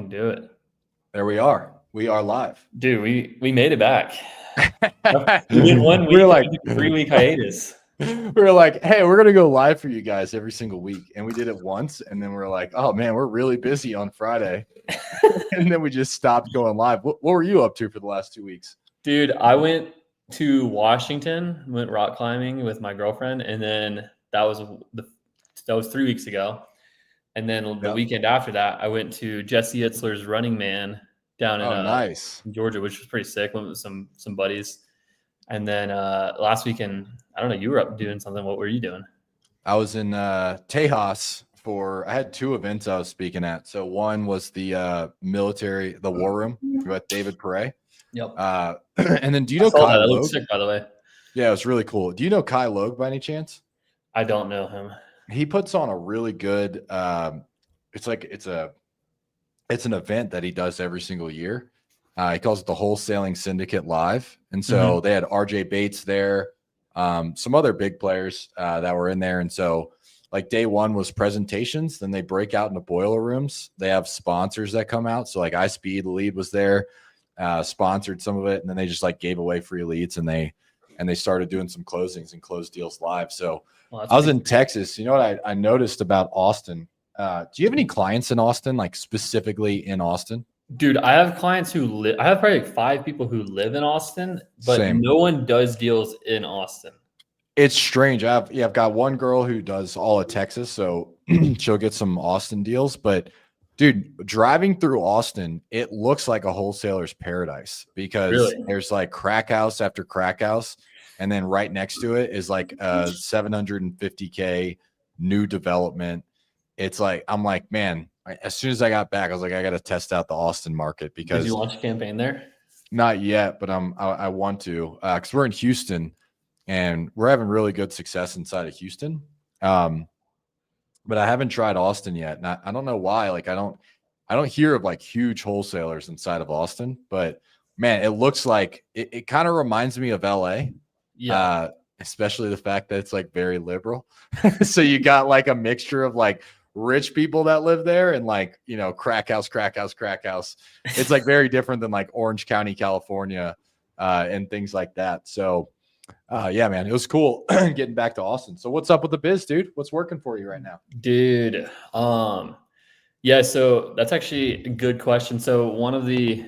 fucking do it. There we are. We are live. Dude, we made it back. We did 1 week. We were like 3-week hiatus. We were like, hey, we're gonna go live for you guys every single week. And we did it once, and then we're like, oh man, we're really busy on Friday. And then we just stopped going live. What were you up to for the last 2 weeks? Dude, I went to Washington, went rock climbing with my girlfriend, and then that was 3 weeks ago. And then the weekend after that, I went to Jesse Itzler's Running Man down in nice Georgia, which was pretty sick. Went with some buddies. And then last weekend, I don't know, you were up doing something. What were you doing? I was in Tejas I had 2 events I was speaking at. So one was the military, the War Room with David Perret. Yep. And then do you know Kai that Logue? looks sick, by the way. Yeah, it was really cool. Do you know Kai Logue by any chance? I don't know him. He puts on a really good it's an event that he does every single year. He calls it the Wholesaling Syndicate Live. And so they had RJ Bates there, some other big players that were in there. And so like day one was presentations. Then they break out into boiler rooms. They have sponsors that come out. So like iSpeed, the lead was there, sponsored some of it. And then they just like gave away free leads, and they started doing some closings and closed deals live. So I was in Texas. You know what I noticed about Austin? Do you have any clients in Austin, like specifically in Austin? Dude, I have clients who live. I have probably like 5 people who live in Austin, but Same. No one does deals in Austin. It's strange. I've got one girl who does all of Texas, so she'll get some Austin deals. But dude, driving through Austin, it looks like a wholesaler's paradise because there's like crack house after crack house, and then right next to it is like a 750K new development. It's like, I'm like, man, as soon as I got back, I was like, I got to test out the Austin market because. Did you launch a campaign there? Not yet, but I want to, because we're in Houston and we're having really good success inside of Houston. But I haven't tried Austin yet. And I don't know why. Like I don't hear of like huge wholesalers inside of Austin, but man, it looks like it kind of reminds me of LA. Yeah. Especially the fact that it's like very liberal. So you got like a mixture of like rich people that live there and like, you know, crack house. It's like very different than like Orange County, California, and things like that. So yeah, man, it was cool getting back to Austin. So what's up with the biz, dude? What's working for you right now? Dude. Yeah, so that's actually a good question. So what I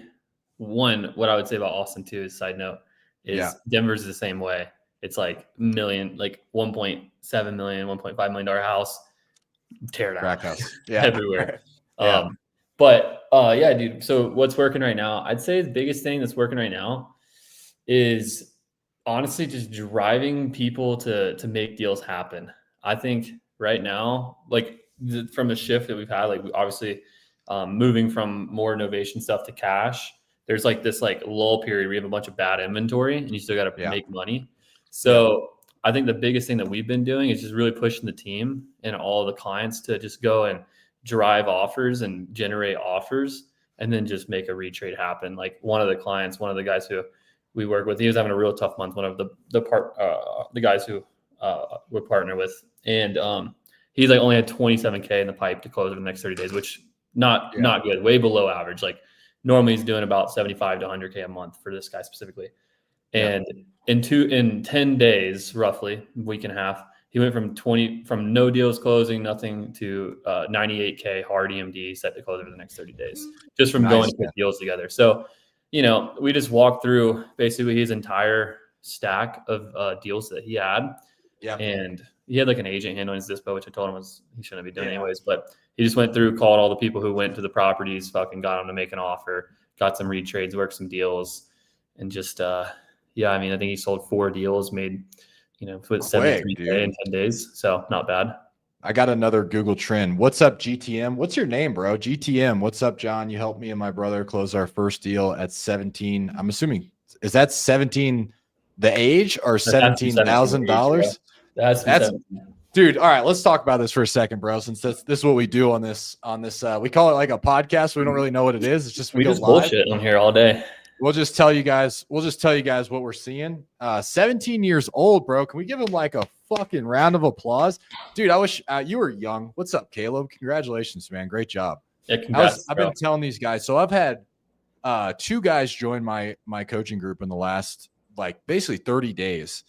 would say about Austin too, is side note, is Denver's the same way. It's like $1.7 million, $1.5 million house, tear it down. Crack house. Yeah. Everywhere. Yeah, dude. So what's working right now? I'd say the biggest thing that's working right now is honestly just driving people to make deals happen. I think right now, like from the shift that we've had, like we obviously moving from more Novation stuff to cash, there's like this like lull period where you have a bunch of bad inventory and you still got to make money. So I think the biggest thing that we've been doing is just really pushing the team and all the clients to just go and drive offers and generate offers and then just make a retrade happen. Like one of the guys who we work with, he was having a real tough month. One of the guys who we're partner with, and he's like only had 27K in the pipe to close over the next 30 days, which not good, way below average. Like normally he's doing about 75 to 100K a month for this guy specifically. And in 10 days, roughly a week and a half, he went from no deals closing, nothing to 98K hard EMD set to close over the next 30 days, just from going to put deals together. So, you know, we just walked through basically his entire stack of deals that he had. Yeah. And he had like an agent handling his dispo, which I told him he shouldn't be doing anyways. But he just went through, called all the people who went to the properties, fucking got them to make an offer, got some retrades, worked some deals, and just I mean, I think he sold 4 deals, made, put 73K in 10 days. So not bad. I got another Google trend. What's up, GTM? What's your name, bro? GTM. What's up, John? You helped me and my brother close our first deal at 17. I'm assuming, is that 17 the age or $17,000? That's dude. All right, let's talk about this for a second, bro. Since this is what we do on this, we call it like a podcast. We don't really know what it is. It's just we just bullshit on here all day. We'll just tell you guys what we're seeing. 17 years old, bro. Can we give him like a fucking round of applause? Dude, I wish you were young. What's up, Caleb? Congratulations, man. Great job. Yeah, congrats, I've bro. been telling these guys. So I've had two guys join my coaching group in the last like basically 30 days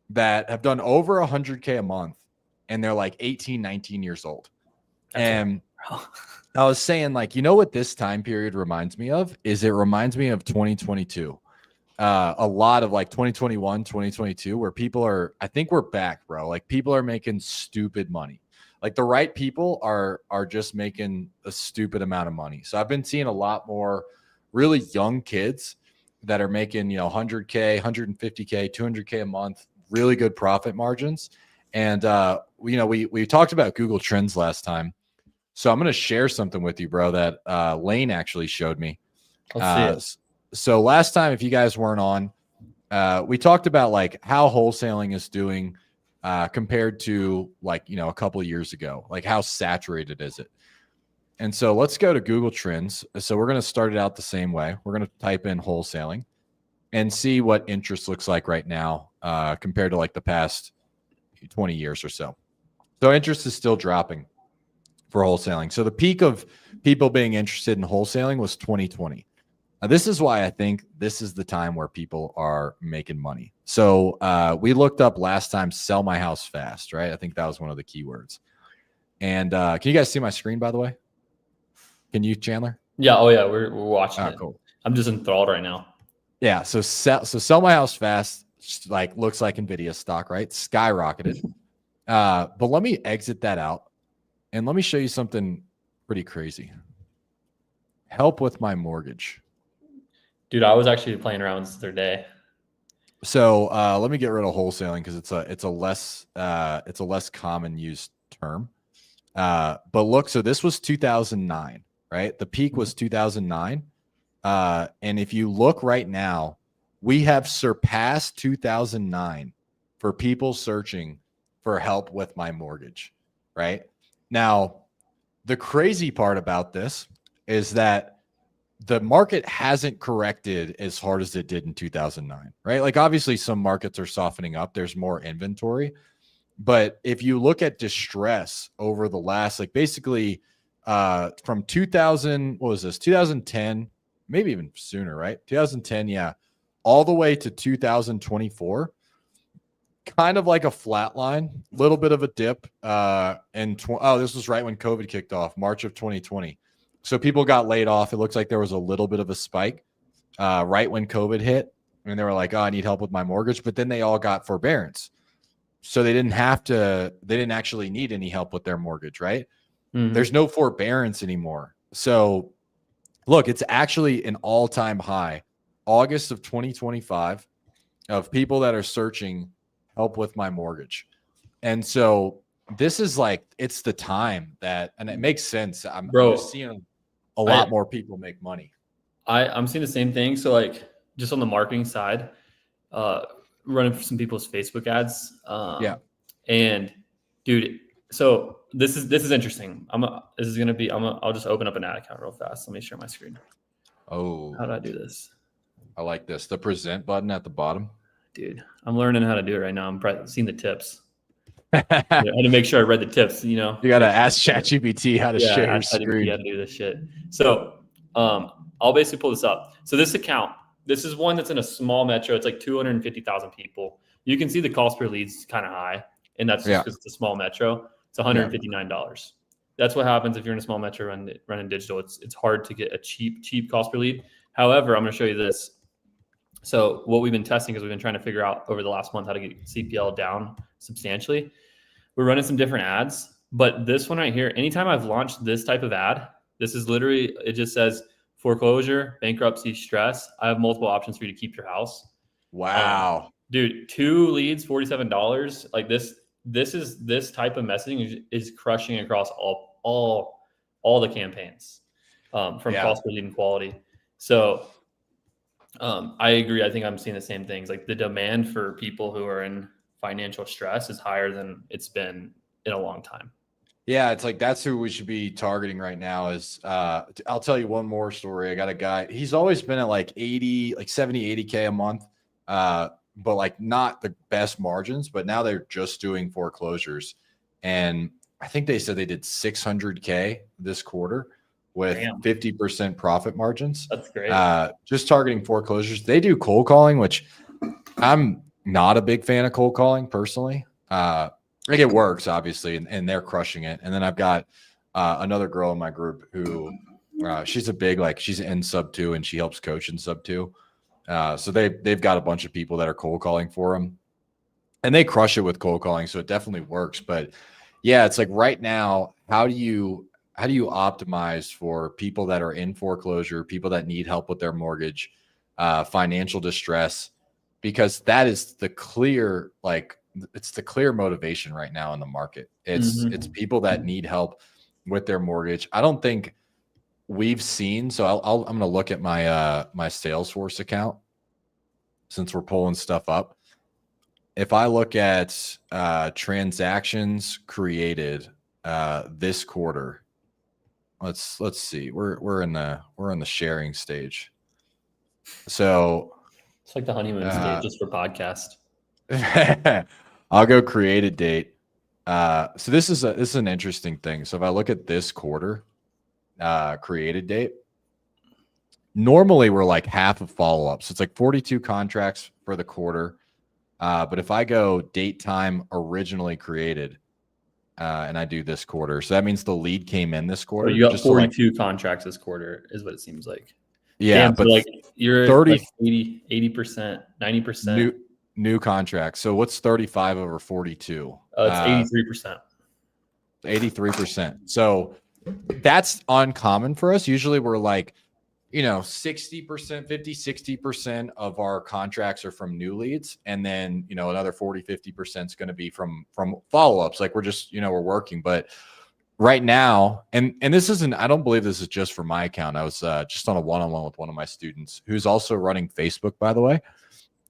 that have done over 100K a month, and they're like 18, 19 years old. That's And bro. I was saying, like, you know what this time period reminds me of? Is it reminds me of 2022. A lot of like 2021, 2022, where people are, I think we're back, bro. Like people are making stupid money. Like the right people are just making a stupid amount of money. So I've been seeing a lot more really young kids that are making, 100K, 150K, 200K a month, really good profit margins. And we talked about Google Trends last time. So I'm going to share something with you, bro, that Lane actually showed me. Let's see it. So last time, if you guys weren't on, we talked about like how wholesaling is doing compared to like, a couple of years ago, like how saturated is it? And so let's go to Google Trends. So we're going to start it out the same way. We're going to type in wholesaling and see what interest looks like right now compared to like the past 20 years or so. So interest is still dropping for wholesaling. So the peak of people being interested in wholesaling was 2020. Now, this is why I think this is the time where people are making money. So we looked up last time, sell my house fast, right? I think that was one of the keywords. And can you guys see my screen, by the way? Can you, Chandler? Yeah. Oh yeah. We're watching it. Cool. I'm just enthralled right now. Yeah. So sell my house fast, like looks like NVIDIA stock, right? Skyrocketed. But let me exit that out and let me show you something pretty crazy. Help with my mortgage. Dude, I was actually playing around this other day. So let me get rid of wholesaling because it's a less common used term. But look, so this was 2009, right? The peak was 2009. And if you look right now, we have surpassed 2009 for people searching for help with my mortgage, right? Now, the crazy part about this is that the market hasn't corrected as hard as it did in 2009, right? Like obviously some markets are softening up. There's more inventory. But if you look at distress over the last, like basically from 2000, what was this? 2010, maybe even sooner, right? 2010, yeah, all the way to 2024, kind of like a flat line, little bit of a dip. This was right when COVID kicked off, March of 2020. So people got laid off. It looks like there was a little bit of a spike right when COVID hit. And they were like, oh, I need help with my mortgage. But then they all got forbearance. So they didn't actually need any help with their mortgage, right? Mm-hmm. There's no forbearance anymore. So look, it's actually an all-time high, August of 2025, of people that are searching help with my mortgage. And so this is like, it's the time that, and it makes sense. I'm just seeing a lot more people make money. I'm seeing the same thing. So like just on the marketing side, running for some people's Facebook ads. Yeah. And dude, so this is interesting. I'll just open up an ad account real fast. Let me share my screen. Oh, How do I do this? I like this. The present button at the bottom. Dude, I'm learning how to do it right now. I'm seeing the tips. I had to make sure I read the tips, You got to ask ChatGPT how to share your screen. How to do this shit. So I'll basically pull this up. So this account, this is one that's in a small metro. It's like 250,000 people. You can see the cost per lead's kind of high, and that's just because it's a small metro. It's $159. That's what happens if you're in a small metro running digital. It's hard to get a cheap cost per lead. However, I'm going to show you this. So what we've been testing is we've been trying to figure out over the last month how to get CPL down substantially. We're running some different ads, but this one right here, anytime I've launched this type of ad, this is literally, it just says foreclosure, bankruptcy, stress. I have multiple options for you to keep your house. Wow. Dude, 2 leads, $47. Like this type of messaging is crushing across all the campaigns from cost per lead and quality. So I agree. I think I'm seeing the same things. Like the demand for people who are in financial stress is higher than it's been in a long time. Yeah, it's like that's who we should be targeting right now. Is I'll tell you one more story. I got a guy, he's always been at like 80, like 70, 80K a month, but like not the best margins, but now they're just doing foreclosures. And I think they said they did 600K this quarter. with Damn, 50% profit margins. that's great. Just targeting foreclosures. They do cold calling, which I'm not a big fan of cold calling personally. Like it works obviously, and they're crushing it. And then I've got another girl in my group who she's a big, like she's in sub 2 and she helps coach in sub 2. So they've got a bunch of people that are cold calling for them, and they crush it with cold calling. So it definitely works. But yeah, it's like right now, how do you optimize for people that are in foreclosure, people that need help with their mortgage, financial distress, because that is the clear, like it's the clear motivation right now in the market. It's people that need help with their mortgage. I don't think we've seen. So I'm going to look at my my Salesforce account since we're pulling stuff up. If I look at transactions created this quarter, let's see. We're in the sharing stage. So It's like the honeymoon stage just for podcast. I'll go created date. So this is an interesting thing. So if I look at this quarter, created date, normally we're like half of follow-ups. So it's like 42 contracts for the quarter. But if I go date time originally created, and I do this quarter, so that means the lead came in this quarter. So you got just 42 contracts this quarter is what it seems like. Yeah, damn, but so like you're 30 like 80%, 90%. new contracts. So what's 35 over 42? It's 83%. 83%. So that's uncommon for us. Usually we're like, 60%, 50-60% of our contracts are from new leads. And then, another 40-50% is going to be from follow-ups. Like we're just, we're working. But right now, and this isn't, I don't believe this is just for my account. I was just on a one-on-one with one of my students who's also running Facebook, by the way.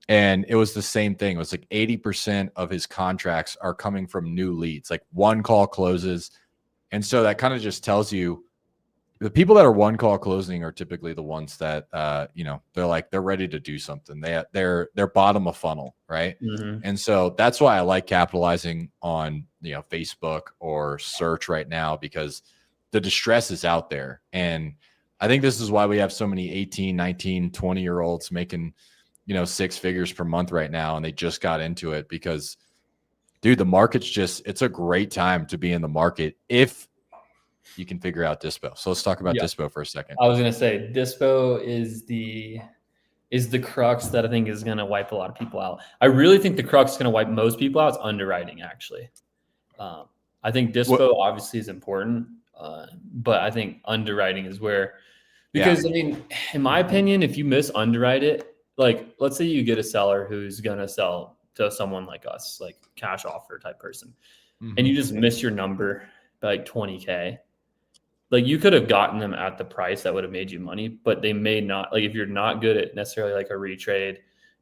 And it was the same thing. It was like 80% of his contracts are coming from new leads, like one call closes. And so that kind of just tells you the people that are one call closing are typically the ones that, they're ready to do something. They're bottom of funnel. Right. Mm-hmm. And so that's why I like capitalizing on, Facebook or search right now, because the distress is out there. And I think this is why we have so many 18, 19, 20-year-olds making, 6 figures per month right now. And they just got into it because, dude, the market's it's a great time to be in the market if you can figure out dispo. So let's talk about dispo for a second. I was going to say dispo is the crux that I think is going to wipe a lot of people out. I really think the crux is going to wipe most people out. It's underwriting, actually. I think dispo obviously is important, but I think underwriting is where, because I mean, in my opinion, if you miss underwrite it, like let's say you get a seller who's going to sell to someone like us, like cash offer type person, and you just miss your number by like 20K. Like you could have gotten them at the price that would have made you money, but they may not. Like if you're not good at necessarily like a retrade,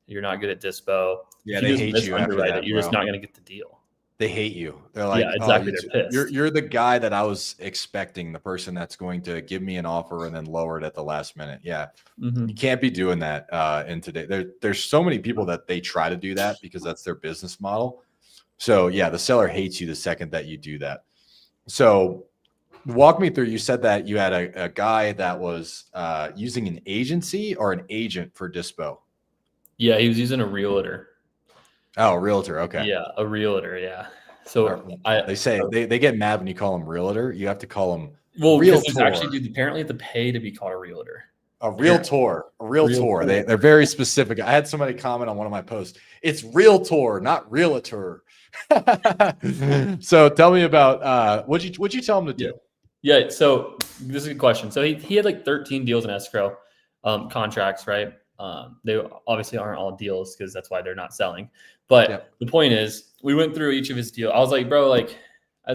you're not good at dispo. Yeah, they hate you after that, you're just not going to get the deal. They hate you. They're like, yeah, exactly. They're pissed. You're the guy that I was expecting, the person that's going to give me an offer and then lower it at the last minute. Yeah. You can't be doing that in today. There's so many people that they try to do that because that's their business model. So yeah, the seller hates you the second that you do that. So walk me through, you said that you had a guy that was using an agency or an agent for dispo. Yeah, he was using a realtor. Oh, a realtor. Okay. Yeah, a realtor. Yeah. So they say they get mad when you call them realtor. You have to call them realtor. Actually, dude, apparently you have to pay to be called a realtor. A realtor. They're very specific. I had somebody comment on one of my posts. It's realtor, not realtor. So tell me about what'd you tell him to do? Yeah. So this is a good question. So he had like 13 deals in escrow contracts, right? They obviously aren't all deals because that's why they're not selling. But the point is, we went through each of his deals. I was like, bro,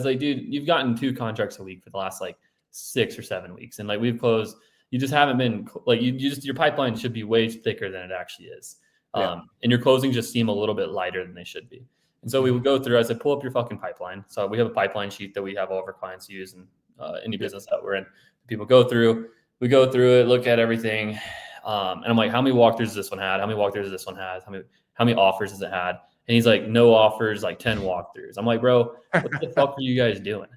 dude, you've gotten 2 contracts a week for the last like 6 or 7 weeks, and like we've closed. You just haven't been like your pipeline should be way thicker than it actually is, and your closings just seem a little bit lighter than they should be. And so we would go through. I said, pull up your fucking pipeline. So we have a pipeline sheet that we have all of our clients use and any business that we're in. People go through. We go through it, look at everything. And I'm like, how many walkthroughs does this one had? How many walkthroughs does this one has? How many offers does it had? And he's like, no offers, like 10 walkthroughs. I'm like, bro, what the fuck are you guys doing?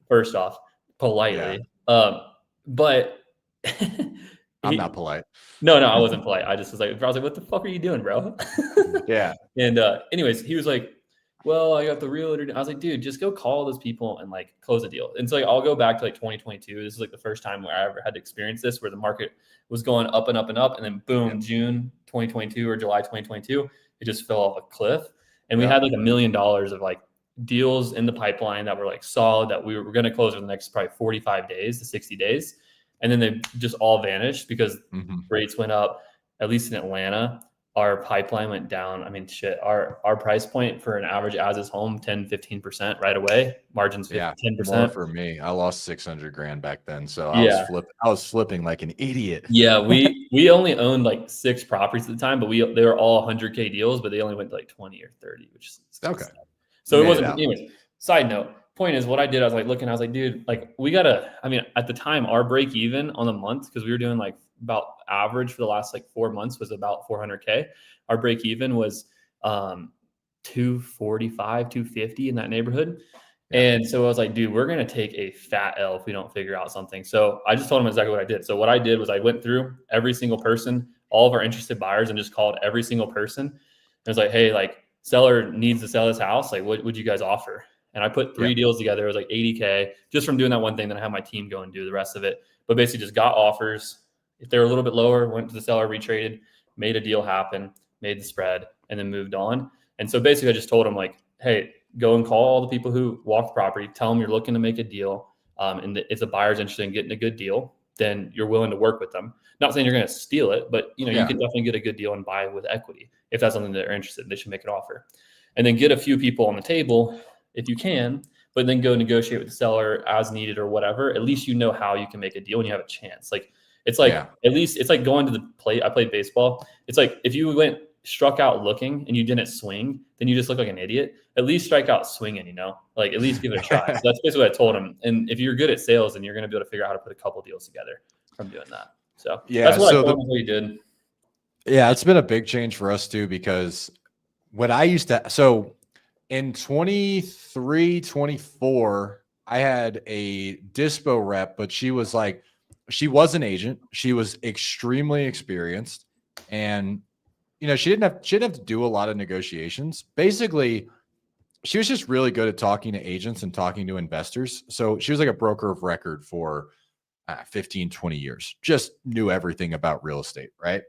First off, politely. but I'm not he, polite. no, I wasn't polite. I just was like, what the fuck are you doing, bro? Yeah. And anyways, he was like, well, I got the realtor. I was like, dude, just go call those people and like close a deal. And so like, I'll go back to like 2022. This is like the first time where I ever had to experience this, where the market was going up and up and up. And then boom, June 2022 or July 2022, it just fell off a cliff. And we had like $1 million of like deals in the pipeline that were like solid that we were going to close in the next probably 45 days to 60 days. And then they just all vanished because rates went up, at least in Atlanta. Our pipeline went down. I mean, shit, our price point for an average as is home, 10-15% right away. Margins 10%. More for me. I lost 600 grand back then. So I was flipping like an idiot. Yeah, we only owned like 6 properties at the time, but they were all 100K deals, but they only went to like 20 or 30, which is okay. So it wasn't, anyways, side note, point is what I did, I was like looking, I was like, dude, like we gotta, I mean, at the time our break even on the month, because we were doing like about average for the last like 4 months was about 400K. Our break even was 245, 250 in that neighborhood. And so I was like, dude, we're going to take a fat L if we don't figure out something. So I just told him exactly what I did. So what I did was I went through every single person, all of our interested buyers, and just called every single person. And I was like, hey, like seller needs to sell this house. Like, what would you guys offer? And I put 3 deals together. It was like 80K just from doing that one thing. Then I had my team go and do the rest of it. But basically just got offers. If they were a little bit lower, went to the seller, retraded, made a deal happen, made the spread, and then moved on. And so basically I just told him like, hey, go and call all the people who walk the property, tell them you're looking to make a deal. And if the buyer's interested in getting a good deal, then you're willing to work with them. Not saying you're going to steal it, but you know, you can definitely get a good deal and buy with equity. If that's something that they're interested in, they should make an offer. And then get a few people on the table if you can, but then go negotiate with the seller as needed or whatever. At least you know how you can make a deal and you have a chance. Like it's like, at least it's like going to the plate. I played baseball. It's like if you struck out looking and you didn't swing, then you just look like an idiot. At least strike out swinging, you know, like at least give it a try. So that's basically what I told him. And if you're good at sales, then you're going to be able to figure out how to put a couple deals together from doing that. So that's what I told him what he did. Yeah, it's been a big change for us too, because when I used to, so in 23, 24, I had a dispo rep, but she was an agent. She was extremely experienced, and you know, she didn't have to do a lot of negotiations. Basically, she was just really good at talking to agents and talking to investors. So she was like a broker of record for 15, 20 years, just knew everything about real estate, right?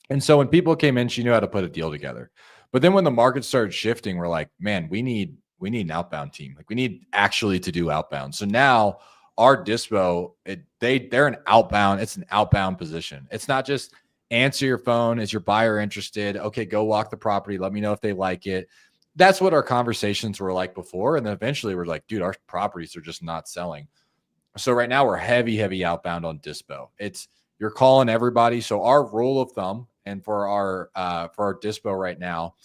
And so when people came in, she knew how to put a deal together. But then when the market started shifting, we're like, man, we need an outbound team. Like we need actually to do outbound. So now our dispo, they're an outbound. It's an outbound position. It's not just answer your phone. Is your buyer interested? Okay, go walk the property. Let me know if they like it. That's what our conversations were like before. And then eventually we're like, dude, our properties are just not selling. So right now we're heavy outbound on dispo. You're calling everybody. So our rule of thumb, and for our dispo right now,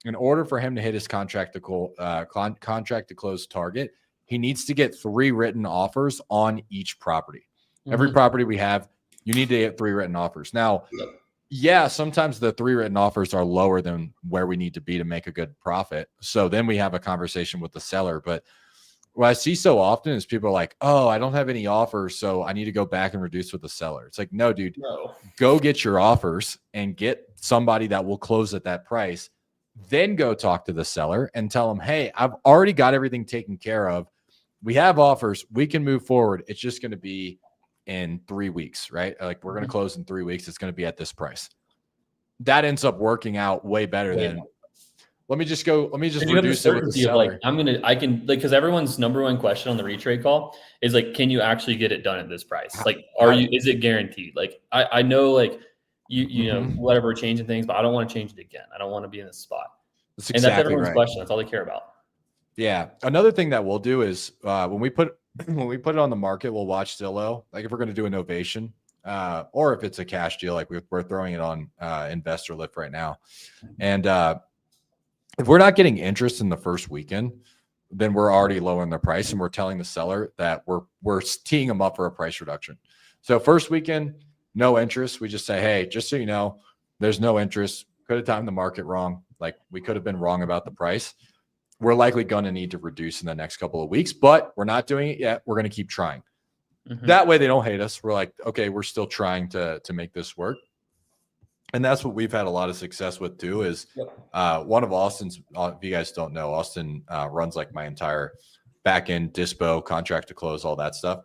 in order for him to hit his contract to close target, he needs to get 3 written offers on each property. Every property we have, you need to get 3 written offers. Now, sometimes the 3 written offers are lower than where we need to be to make a good profit. So then we have a conversation with the seller. But what I see so often is people are like, oh, I don't have any offers, so I need to go back and reduce with the seller. It's like, no, dude, go get your offers and get somebody that will close at that price. Then go talk to the seller and tell them, hey, I've already got everything taken care of. We have offers. We can move forward. It's just going to be in 3 weeks, right? Like we're going to close in 3 weeks. It's going to be at this price. That ends up working out way better than let me just reduce it with the seller. Because everyone's number one question on the retrade call is like, can you actually get it done at this price? Like, is it guaranteed? Like, I know like you know, whatever, we're changing things, but I don't want to change it again. I don't want to be in this spot. That's everyone's question. That's all they care about. Yeah. Another thing that we'll do is when we put it on the market, we'll watch Zillow. Like if we're going to do a novation, or if it's a cash deal, like we're throwing it on Investor Lift right now. And if we're not getting interest in the first weekend, then we're already lowering the price, and we're telling the seller that we're teeing them up for a price reduction. So first weekend, no interest. We just say, hey, just so you know, there's no interest. Could have timed the market wrong. Like we could have been wrong about the price. We're likely going to need to reduce in the next couple of weeks, but we're not doing it yet. We're going to keep trying. That way they don't hate us. We're like, okay, we're still trying to make this work. And that's what we've had a lot of success with too, is one of Austin's, if you guys don't know, Austin runs like my entire back end dispo, contract to close, all that stuff.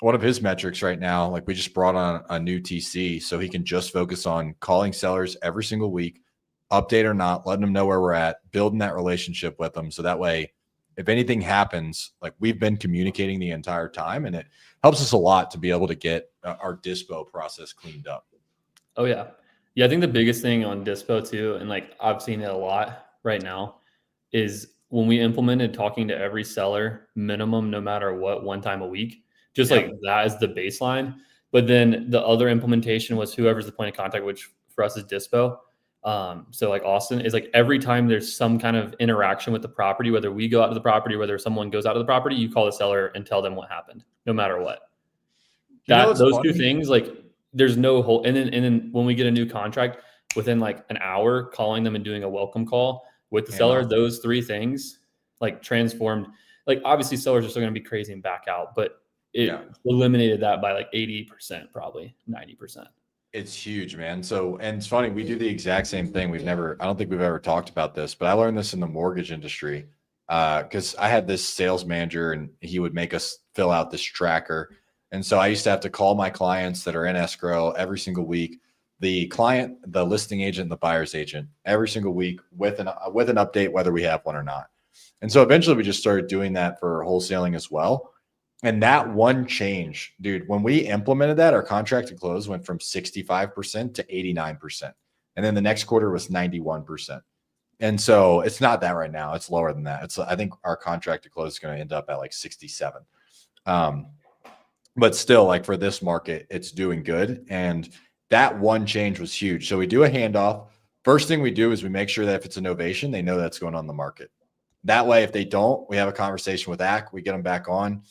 One of his metrics right now, like we just brought on a new TC, so he can just focus on calling sellers every single week, update or not, letting them know where we're at, building that relationship with them. So that way, if anything happens, like we've been communicating the entire time, and it helps us a lot to be able to get our dispo process cleaned up. Oh yeah. Yeah. I think the biggest thing on dispo too, and like I've seen it a lot right now, is when we implemented talking to every seller minimum, no matter what, one time a week, just like that is the baseline. But then the other implementation was whoever's the point of contact, which for us is dispo. So like Austin is like every time there's some kind of interaction with the property, whether we go out to the property, whether someone goes out to the property, you call the seller and tell them what happened, no matter what. Those two things, like there's no whole, and then when we get a new contract, within like an hour, calling them and doing a welcome call with the seller, those three things like transformed. Like obviously sellers are still going to be crazy and back out, but it eliminated that by like 80%, probably 90%. It's huge, man. So, and it's funny, we do the exact same thing. I don't think we've ever talked about this, but I learned this in the mortgage industry because I had this sales manager and he would make us fill out this tracker. And so I used to have to call my clients that are in escrow every single week, the client, the listing agent, the buyer's agent, every single week with an update, whether we have one or not. And so eventually we just started doing that for wholesaling as well. And that one change, dude, when we implemented that, our contract to close went from 65% to 89%. And then the next quarter was 91%. And so it's not that right now. It's lower than that. I think our contract to close is going to end up at like 67. But still, like for this market, it's doing good. And that one change was huge. So we do a handoff. First thing we do is we make sure that if it's a novation, they know that's going on the market. That way, if they don't, we have a conversation with AC, we get them back on,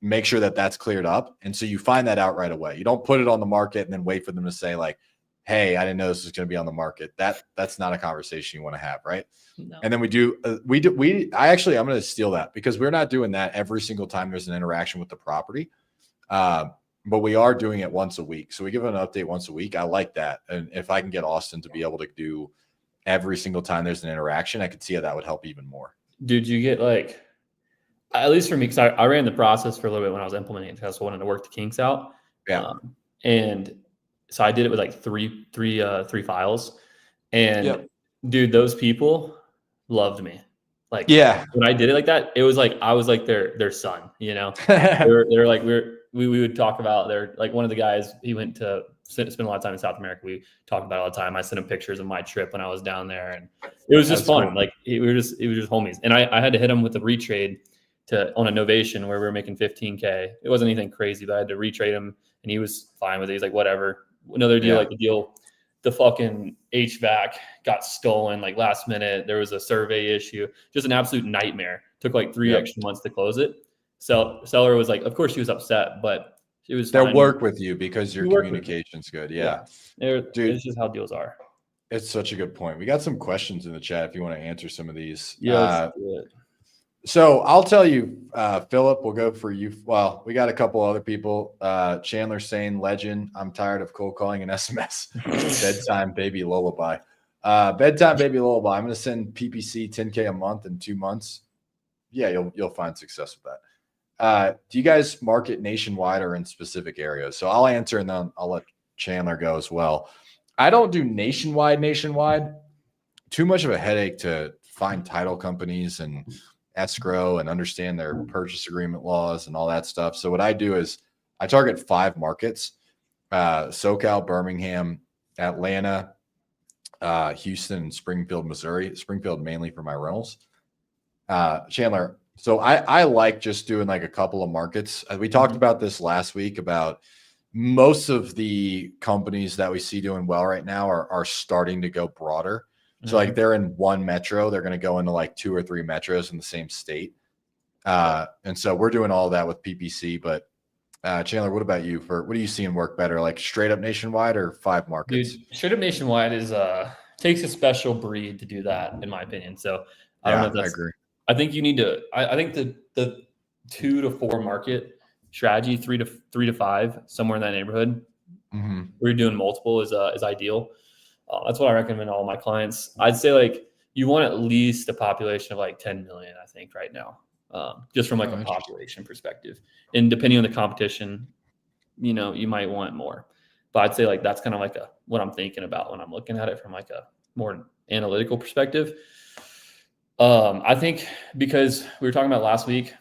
make sure that that's cleared up. And so you find that out right away. You don't put it on the market and then wait for them to say like, hey, I didn't know this was going to be on the market. That's not a conversation you want to have, right? No. And then I'm going to steal that because we're not doing that every single time there's an interaction with the property. But we are doing it once a week. So we give an update once a week. I like that. And if I can get Austin to be able to do every single time there's an interaction, I could see how that would help even more. Dude, you get like, at least for me, because I ran the process for a little bit when I was implementing it because I wanted to work the kinks out. Yeah. And so I did it with like three files. And dude, those people loved me. Like, when I did it like that, it was like I was like their son, you know. they're like we would talk about, they're like one of the guys, he went to spend a lot of time in South America. We talked about it all the time. I sent him pictures of my trip when I was down there, and it was just fun. Cool. Like it was just homies. And I had to hit him with a retrade on a novation where we were making 15K. It wasn't anything crazy, but I had to retrade him, and he was fine with it. He's like, whatever. Another deal, like the fucking HVAC got stolen like last minute. There was a survey issue, just an absolute nightmare. Took like 3 extra months to close it. So seller was like, of course she was upset, but it was they'll work with you because your communication's good. Yeah. Dude, it's just how deals are. It's such a good point. We got some questions in the chat if you want to answer some of these. Yeah. So I'll tell you, Philip, we'll go for you. Well, we got a couple other people. Chandler saying, legend, I'm tired of cold calling and SMS. Bedtime baby lullaby. Bedtime baby lullaby. I'm going to send PPC 10K a month in 2 months. Yeah, you'll find success with that. Do you guys market nationwide or in specific areas? So I'll answer and then I'll let Chandler go as well. I don't do nationwide. Too much of a headache to find title companies and escrow and understand their purchase agreement laws and all that stuff. So what I do is I target 5 markets: SoCal, Birmingham, Atlanta, Houston, and Springfield, Missouri. Springfield mainly for my rentals. Chandler, so I like just doing like a couple of markets. We talked about this last week about most of the companies that we see doing well right now are starting to go broader. So like they're in one metro, they're going to go into like 2 or 3 metros in the same state. And so we're doing all of that with PPC. But Chandler, what about you? What are you seeing work better, like straight up nationwide or 5 markets? Dude, straight up nationwide takes a special breed to do that, in my opinion. So I don't know if that's, I agree. I think you need to, I think the 2 to 4 market strategy, three to five, somewhere in that neighborhood. Mm-hmm. Where you're doing multiple is ideal. That's what I recommend to all my clients. I'd say like you want at least a population of like 10 million, I think right now, just from like a population perspective. And depending on the competition, you might want more. But I'd say like that's kind of like what I'm thinking about when I'm looking at it from like a more analytical perspective. I think because we were talking about last week,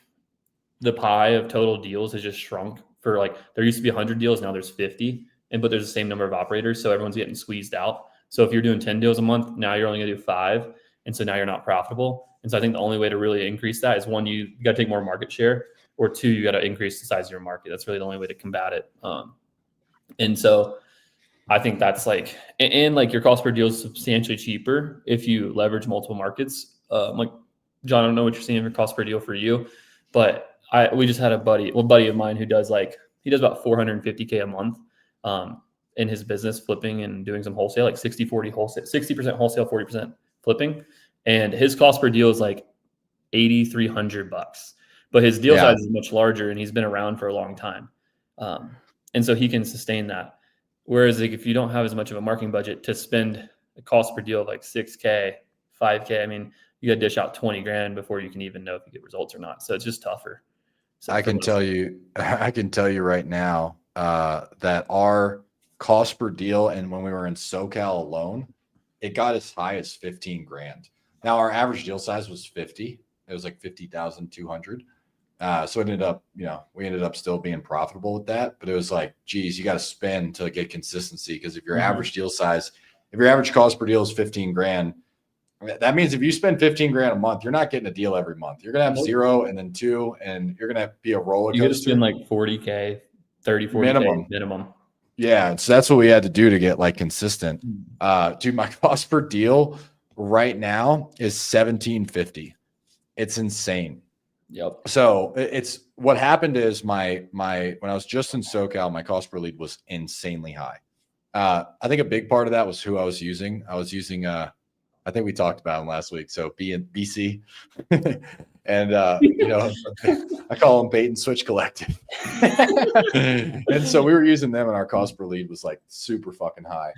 the pie of total deals has just shrunk for like there used to be 100 deals, now there's 50, but there's the same number of operators, so everyone's getting squeezed out. So if you're doing 10 deals a month, now you're only gonna do 5, and so now you're not profitable. And so I think the only way to really increase that is one, you got to take more market share, or two, you got to increase the size of your market. That's really the only way to combat it. And so I think that's like, and like your cost per deal is substantially cheaper if you leverage multiple markets. Like John, I don't know what you're seeing for cost per deal for you, but we just had a buddy of mine who does he does about 450K a month in his business, flipping and doing some wholesale, like 60-40 wholesale, 60% wholesale, 40% flipping. And his cost per deal is like $8,300, but his deal size is much larger and he's been around for a long time. And so he can sustain that. Whereas like if you don't have as much of a marketing budget to spend a cost per deal of like 6K, 5K, I mean, you got to dish out 20 grand before you can even know if you get results or not. So it's just tougher. So I can tell you right now that our cost per deal, and when we were in SoCal alone, it got as high as 15 grand. Now our average deal size was 50. It was like 50,200. So it ended up, we ended up still being profitable with that, but it was like, geez, you got to spend to get consistency. Cause if your average deal size, if your average cost per deal is 15 grand, that means if you spend 15 grand a month, you're not getting a deal every month. You're going to have 0 and then 2, and you're going to be a roller coaster. You got to spend like 40K, 40K minimum. Yeah. So that's what we had to do to get like consistent. Dude, my cost per deal right now is $1,750. It's insane. Yep. So it's what happened is my when I was just in SoCal, my cost per lead was insanely high. I think a big part of that was who I was using. I was using I think we talked about him last week. So BC, and I call them Bait and Switch Collective. And so we were using them, and our cost per lead was like super fucking high.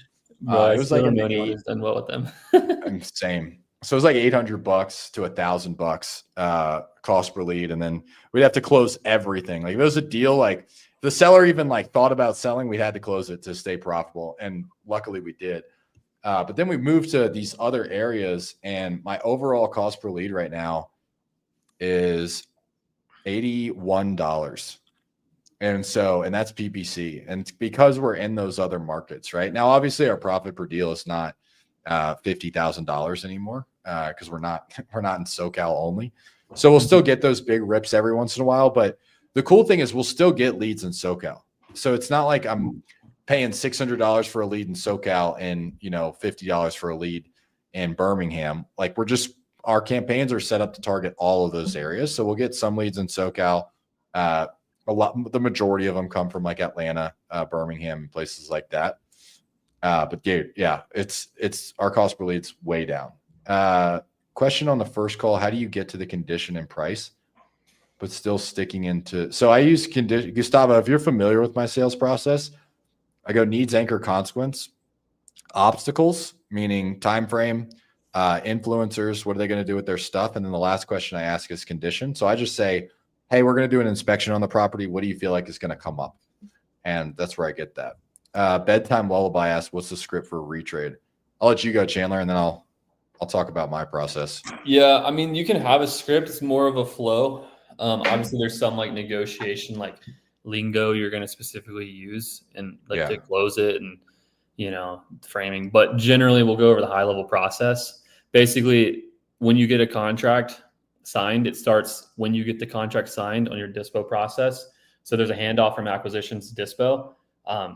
It was like anyone who's done well with them. Same. So it was like $800 to $1,000 cost per lead, and then we'd have to close everything. Like if it was a deal, like if the seller even like thought about selling, we had to close it to stay profitable, and luckily we did. But then we moved to these other areas, and my overall cost per lead right now is $81. And that's PPC. And because we're in those other markets right now, obviously our profit per deal is not $50,000 anymore because we're not in SoCal only. So we'll still get those big rips every once in a while. But the cool thing is we'll still get leads in SoCal. So it's not like I'm paying $600 for a lead in SoCal and $50 for a lead in Birmingham. Like our campaigns are set up to target all of those areas. So we'll get some leads in SoCal. The majority of them come from like Atlanta, Birmingham, places like that. But dude, yeah, it's our cost per lead's way down. Question on the first call: how do you get to the condition and price, but still sticking into? So I use condition. Gustavo, if you're familiar with my sales process, I go needs, anchor, consequence, obstacles, meaning time frame, influencers. What are they going to do with their stuff? And then the last question I ask is condition. So I just say, hey, we're going to do an inspection on the property. What do you feel like is going to come up? And that's where I get that. Bedtime Lullaby asks, what's the script for a retrade? I'll let you go, Chandler, and then I'll talk about my process. Yeah, I mean, you can have a script. It's more of a flow. Obviously, there's some like negotiation, like lingo you're going to specifically use and to close it and, framing. But generally, we'll go over the high level process. Basically, when you get a contract signed, it starts when you get the contract signed on your dispo process. So there's a handoff from acquisitions to dispo.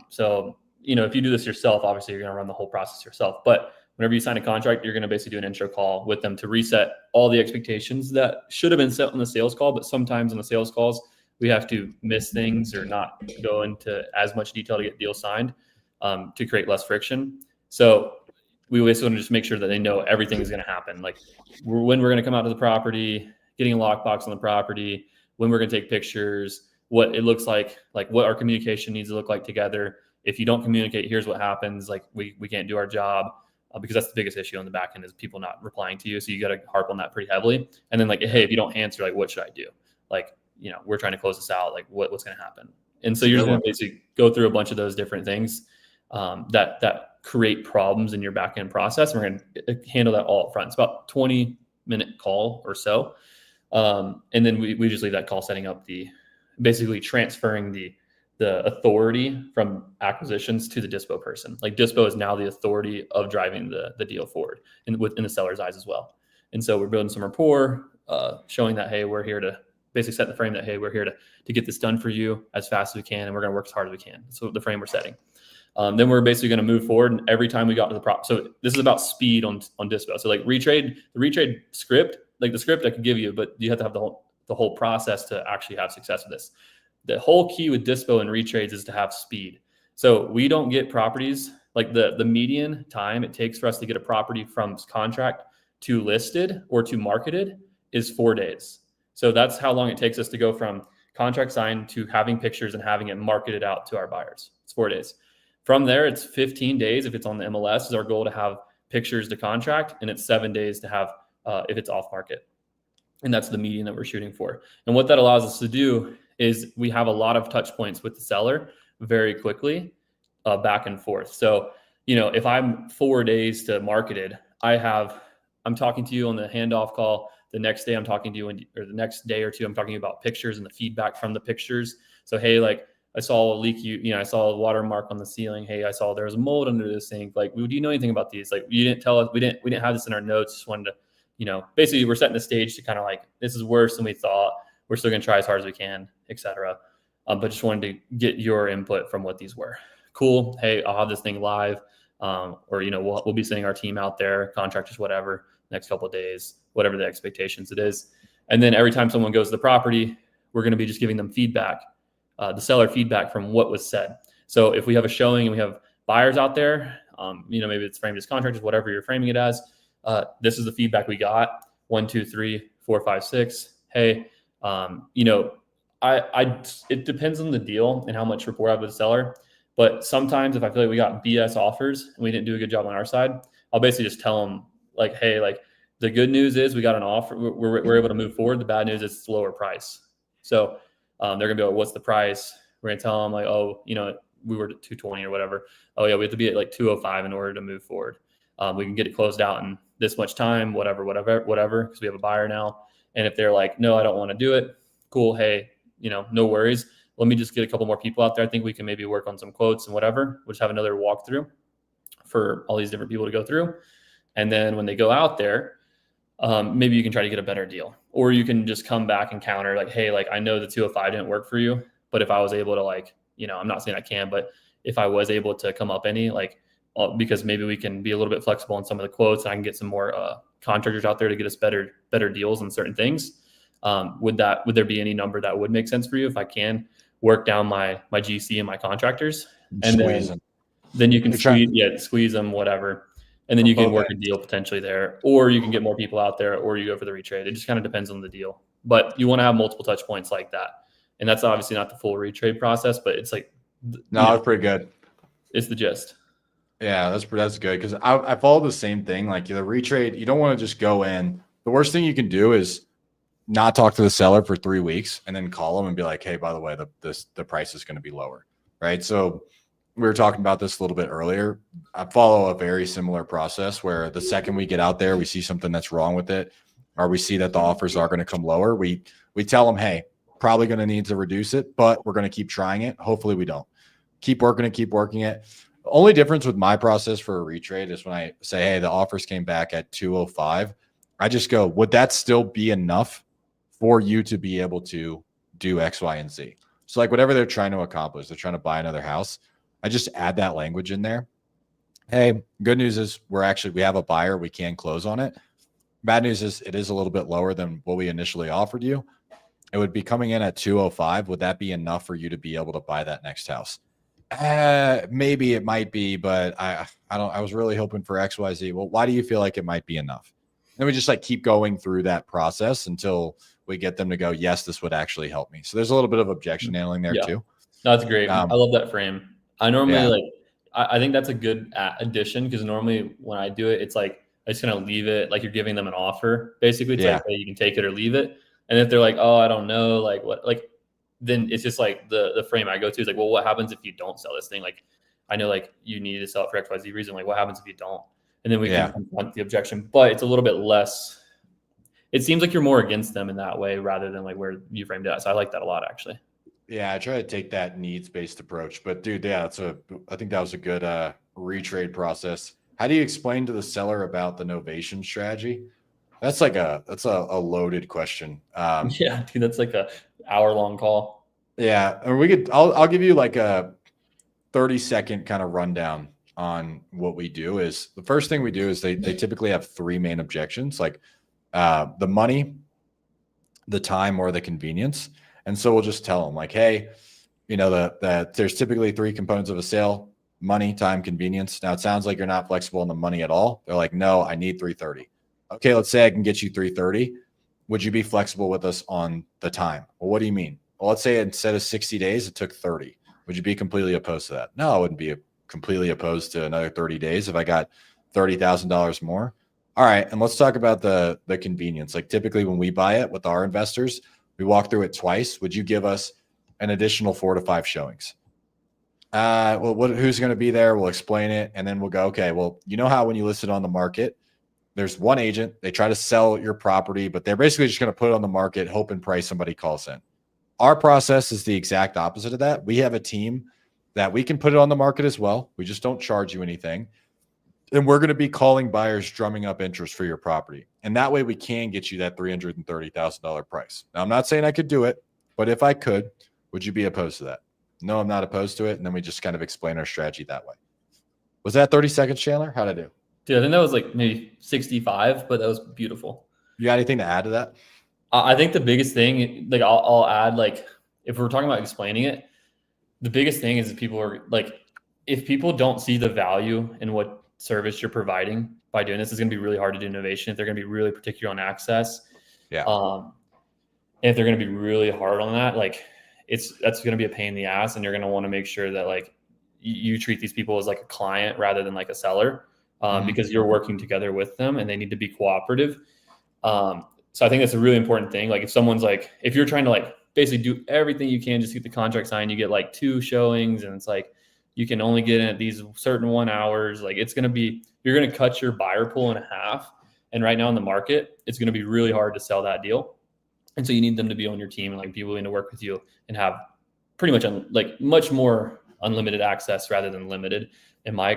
So, if you do this yourself, obviously you're going to run the whole process yourself. But whenever you sign a contract, you're going to basically do an intro call with them to reset all the expectations that should have been set on the sales call. But sometimes on the sales calls, we have to miss things or not go into as much detail to get deals signed to create less friction. So we basically want to just make sure that they know everything is going to happen. Like when we're going to come out to the property, getting a lockbox on the property, when we're going to take pictures, what it looks like what our communication needs to look like together. If you don't communicate, here's what happens. Like we can't do our job. Because that's the biggest issue on the back end is people not replying to you. So you got to harp on that pretty heavily. And then like, hey, if you don't answer, like, what should I do? Like, we're trying to close this out. Like what's going to happen? And so you're just going to basically go through a bunch of those different things that create problems in your back end process. And we're going to handle that all up front. It's about 20-minute call or so. And then we just leave that call setting up basically transferring the authority from acquisitions to the dispo person. Like dispo is now the authority of driving the deal forward in the seller's eyes as well. And so we're building some rapport, showing that, hey, we're here to basically set the frame that, hey, we're here to get this done for you as fast as we can. And we're going to work as hard as we can. So the frame we're setting. Then we're basically going to move forward. And every time we got to the prop, so this is about speed on dispo. So like the retrade script, like the script I could give you, but you have to have the whole process to actually have success with this. The whole key with dispo and retrades is to have speed. So we don't get properties like the median time it takes for us to get a property from contract to listed or to marketed is 4 days. So that's how long it takes us to go from contract signed to having pictures and having it marketed out to our buyers. It's 4 days. From there, it's 15 days if it's on the MLS is our goal to have pictures to contract, and it's 7 days to have if it's off market. And that's the median that we're shooting for. And what that allows us to do is we have a lot of touch points with the seller very quickly, back and forth. So, if I'm 4 days to marketed, I'm talking to you on the handoff call. The next day I'm talking to you, or the next day or two, I'm talking about pictures and the feedback from the pictures. So, hey, like I saw a leak, I saw a watermark on the ceiling. Hey, I saw there was mold under this sink. Like, do you know anything about these? Like, you didn't tell us, we didn't have this in our notes. Just wanted to, basically we're setting the stage to kind of like, this is worse than we thought. We're still going to try as hard as we can, et cetera. But just wanted to get your input from what these were. Cool. Hey, I'll have this thing live. Or, we'll be sending our team out there, contractors, whatever, next couple of days, whatever the expectations it is. And then every time someone goes to the property, we're going to be just giving them feedback, the seller feedback from what was said. So if we have a showing and we have buyers out there, maybe it's framed as contractors, whatever you're framing it as, this is the feedback we got. 1, 2, 3, 4, 5, 6. Hey, it depends on the deal and how much rapport I have with the seller. But sometimes if I feel like we got BS offers and we didn't do a good job on our side, I'll basically just tell them like, hey, like the good news is we got an offer. We're able to move forward. The bad news is it's lower price. So they're going to be like, what's the price? We're going to tell them like, oh, we were at 220 or whatever. Oh yeah, we have to be at like 205 in order to move forward. We can get it closed out in this much time, whatever, because we have a buyer now. And if they're like, no, I don't want to do it. Cool. Hey, no worries. Let me just get a couple more people out there. I think we can maybe work on some quotes and whatever. We'll just have another walkthrough for all these different people to go through. And then when they go out there, maybe you can try to get a better deal, or you can just come back and counter like, hey, like I know the 205 didn't work for you, but if I was able to like, I'm not saying I can, but if I was able to come up any, like, because maybe we can be a little bit flexible on some of the quotes and I can get some more contractors out there to get us better deals on certain things. Would there be any number that would make sense for you if I can work down my GC and my contractors, and then you can squeeze them, whatever. And then you can work a deal potentially there, or you can get more people out there, or you go for the retrade. It just kind of depends on the deal, but you want to have multiple touch points like that. And that's obviously not the full retrade process, but it's like, it's pretty good. It's the gist. Yeah, that's good. Cause I follow the same thing. Like the retrade, you don't want to just go in. The worst thing you can do is not talk to the seller for 3 weeks and then call them and be like, hey, by the way, the price is going to be lower. Right. So we were talking about this a little bit earlier. I follow a very similar process where the second we get out there, we see something that's wrong with it, or we see that the offers are going to come lower. We tell them, hey, probably going to need to reduce it, but we're going to keep trying it. Hopefully we don't. Keep working it. The only difference with my process for a retrade is when I say, hey, the offers came back at 205. I just go, would that still be enough for you to be able to do X, Y, and Z? So like whatever they're trying to accomplish, they're trying to buy another house. I just add that language in there. Hey, good news is we have a buyer. We can close on it. Bad news is it is a little bit lower than what we initially offered you. It would be coming in at 205. Would that be enough for you to be able to buy that next house? Maybe it might be, but I was really hoping for X, Y, Z. Well, why do you feel like it might be enough? Then we just like keep going through that process until we get them to go, yes, this would actually help me. So there's a little bit of objection handling there Yeah, too. that's great. I love that frame. I normally Yeah. like, I think that's a good addition, because normally when I do it, it's like, I just kind of leave it like you're giving them an offer. Basically, it's like, Yeah. hey, you can take it or leave it. And if they're like, oh, I don't know, like what, like, then it's just like the frame I go to is like, well, what happens if you don't sell this thing? Like, I know like you need to sell it for XYZ reason. Like, what happens if you don't? And then we can Yeah. confront the objection, but it's a little bit less. It seems like you're more against them in that way rather than like where you framed it. So I like that a lot, actually. Yeah, I try to take that needs-based approach. But dude, yeah, I think that was a good retrade process. How do you explain to the seller about the novation strategy? That's a loaded question. Yeah, dude, that's like a hour-long call. Yeah, or I'll give you like a 30-second kind of rundown on what we do. Is the first thing we do is they typically have three main objections, like the money, the time, or the convenience. And so we'll just tell them like, hey, that there's typically three components of a sale: money, time, convenience. Now it sounds like you're not flexible on the money at all. They're like, no, I need 330. Okay, let's say I can get you 330. Would you be flexible with us on the time? Well, what do you mean? Well, let's say instead of 60 days, it took 30. Would you be completely opposed to that? No, I wouldn't be completely opposed to another 30 days if I got $30,000 more. All right, and let's talk about the convenience. Like typically when we buy it with our investors, we walk through it twice. Would you give us an additional 4 to 5 showings? Well, who's going to be there? We'll explain it, and then we'll go, okay, well, you know how when you list it on the market, there's one agent, they try to sell your property, but they're basically just going to put it on the market, hope and pray somebody calls in. Our process is the exact opposite of that. We have a team that we can put it on the market as well. We just don't charge you anything. And we're going to be calling buyers, drumming up interest for your property. And that way we can get you that $330,000 price. Now, I'm not saying I could do it, but if I could, would you be opposed to that? No, I'm not opposed to it. And then we just kind of explain our strategy that way. Was that 30 seconds, Chandler? How'd I do? Dude, I think that was like maybe 65, but that was beautiful. You got anything to add to that? I think the biggest thing, like I'll add, like if we're talking about explaining it, the biggest thing is that people are like, if people don't see the value in what service you're providing by doing this, it's going to be really hard to do innovation. If they're going to be really particular on access, Yeah. if they're going to be really hard on that, like that's going to be a pain in the ass, and you're going to want to make sure that like you treat these people as like a client rather than like a seller, because you're working together with them and they need to be cooperative. So I think that's a really important thing. Like if someone's like, if you're trying to like basically do everything you can just get the contract signed, you get like 2 showings and it's like, you can only get in at these certain 1 hours. Like it's going to be, you're going to cut your buyer pool in half. And right now in the market, it's going to be really hard to sell that deal. And so you need them to be on your team and like be willing to work with you and have pretty much like much more unlimited access rather than limited in my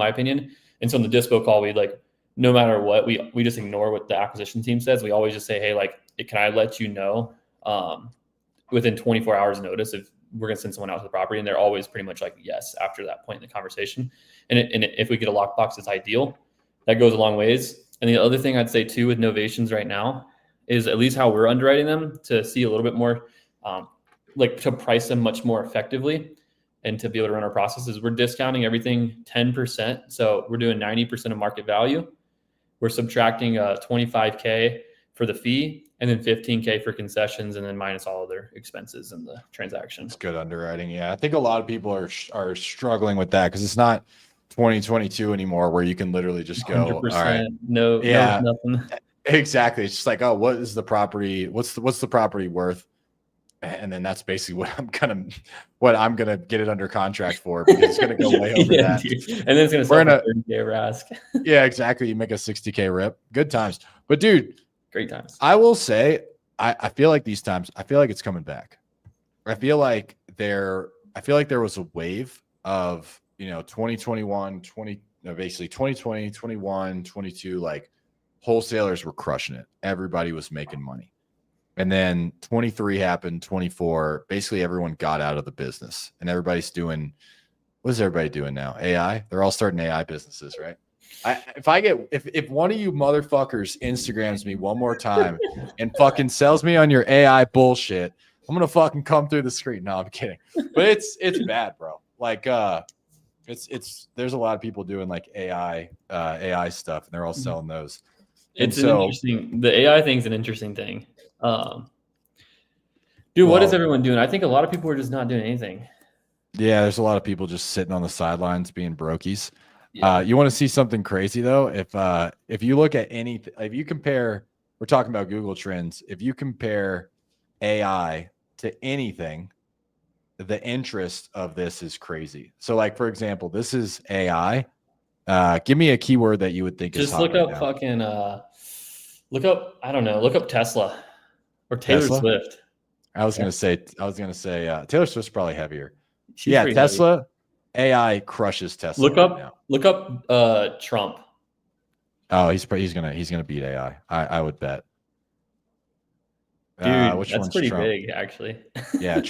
opinion. And so in the dispo call, we like, no matter what, we just ignore what the acquisition team says. We always just say, hey, like, can I let you know within 24 hours notice if we're going to send someone out to the property? And they're always pretty much like, yes, after that point in the conversation. And if we get a lockbox, it's ideal. That goes a long ways. And the other thing I'd say too with novations right now is at least how we're underwriting them to see a little bit more, like to price them much more effectively and to be able to run our processes. We're discounting everything 10%. So we're doing 90% of market value. We're subtracting $25K for the fee and then $15K for concessions and then minus all other expenses in the transaction. It's good underwriting. Yeah. I think a lot of people are struggling with that because it's not 2022 anymore where you can literally just go, 100%, all right. no, nothing. Exactly. It's just like, oh, what is the property? What's the property worth? And then that's basically what I'm gonna get it under contract for, because it's gonna go way over that. Dude. And then it's gonna sell for 30K rask. Yeah, exactly. You make a 60K rip. Good times. But dude, great times. I will say, I feel like these times, I feel like it's coming back. I feel like there was a wave of 2021, basically 2020, 21, 22, like wholesalers were crushing it. Everybody was making money. And then 23 happened, 24, basically everyone got out of the business and everybody's doing, what is everybody doing now? AI? They're all starting AI businesses, right? If one of you motherfuckers Instagrams me one more time and fucking sells me on your AI bullshit, I'm going to fucking come through the screen. No, I'm kidding. But it's bad, bro. Like, there's a lot of people doing like AI stuff and they're all selling those. It's interesting. The AI thing's an interesting thing. Dude, what is Well, everyone doing? I think a lot of people are just not doing anything. yeah, there's a lot of people just sitting on the sidelines being brokies. Yeah. You want to see something crazy though? If you look at if you compare, we're talking about Google Trends. If you compare AI to anything, the interest of this is crazy. So, like for example, this is AI. Give me a keyword that you would think is Just hot look right up now. fucking look up, I don't know, look up Tesla or Taylor Tesla. Swift. Yeah. I was gonna say Taylor Swift's probably hevier. She's Yeah, pretty heavy. Tesla. AI crushes Tesla right now. Look up Trump. Oh, he's gonna beat AI. I would bet. Dude, Which that's one's pretty Trump? big actually. Yeah,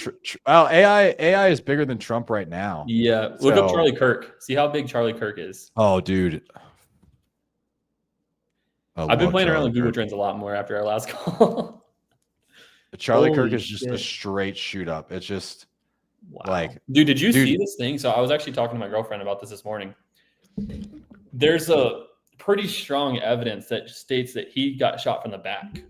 well, AI is bigger than Trump right now. Yeah. Look up So, Charlie Kirk. See how big Charlie Kirk is. oh, dude, I I've been love playing around Charlie with Google Kirk. Trends a lot more after our last call. Charlie Kirk Holy is just a shit. straight shoot up. It's just Wow. like, Dude, did you see dude, this thing? So I was actually talking to my girlfriend about this morning. There's a pretty strong evidence that states that he got shot from the back.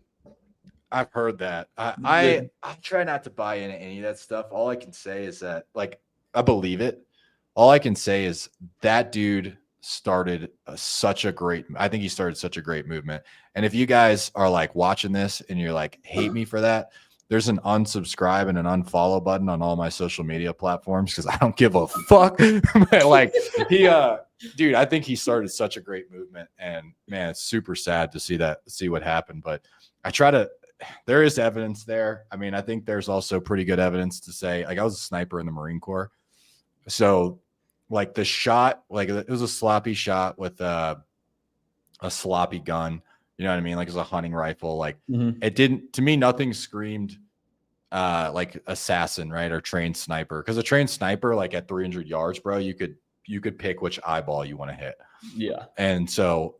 I've heard that. The, I try not to buy into any of that stuff. All I can say is that, like, I believe it. All I can say is that dude started such a great. I think he started such a great movement. And if you guys are like watching this and you're like hate me for that, there's an unsubscribe and an unfollow button on all my social media platforms because I don't give a fuck. Like he, dude, I think he started such a great movement, and man, it's super sad to see what happened. But I try to. There is evidence there. I mean, I think there's also pretty good evidence to say, like, I was a sniper in the Marine Corps. So, like, the shot, like, it was a sloppy shot with a sloppy gun. You know what I mean? Like, it was a hunting rifle. Like, it didn't, to me, nothing screamed like assassin, right? Or trained sniper. Because a trained sniper, like, at 300 yards, bro, you could pick which eyeball you want to hit. yeah. And so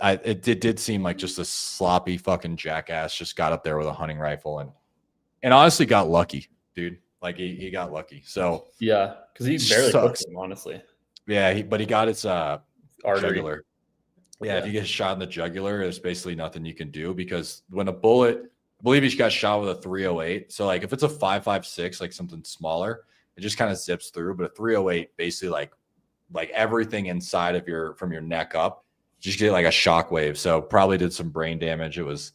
it did seem like just a sloppy fucking jackass just got up there with a hunting rifle and honestly got lucky, dude. Like he got lucky. So Yeah. Because he barely sucks. cooked him, honestly. Yeah, but he got his Artery. jugular. Yeah, if you get shot in the jugular, there's basically nothing you can do because when a bullet, I believe he got shot with a 308. So like if it's a 5.56, like something smaller, it just kind of zips through. But a 308 basically like everything inside of from your neck up, just get like a shockwave. So probably did some brain damage. It was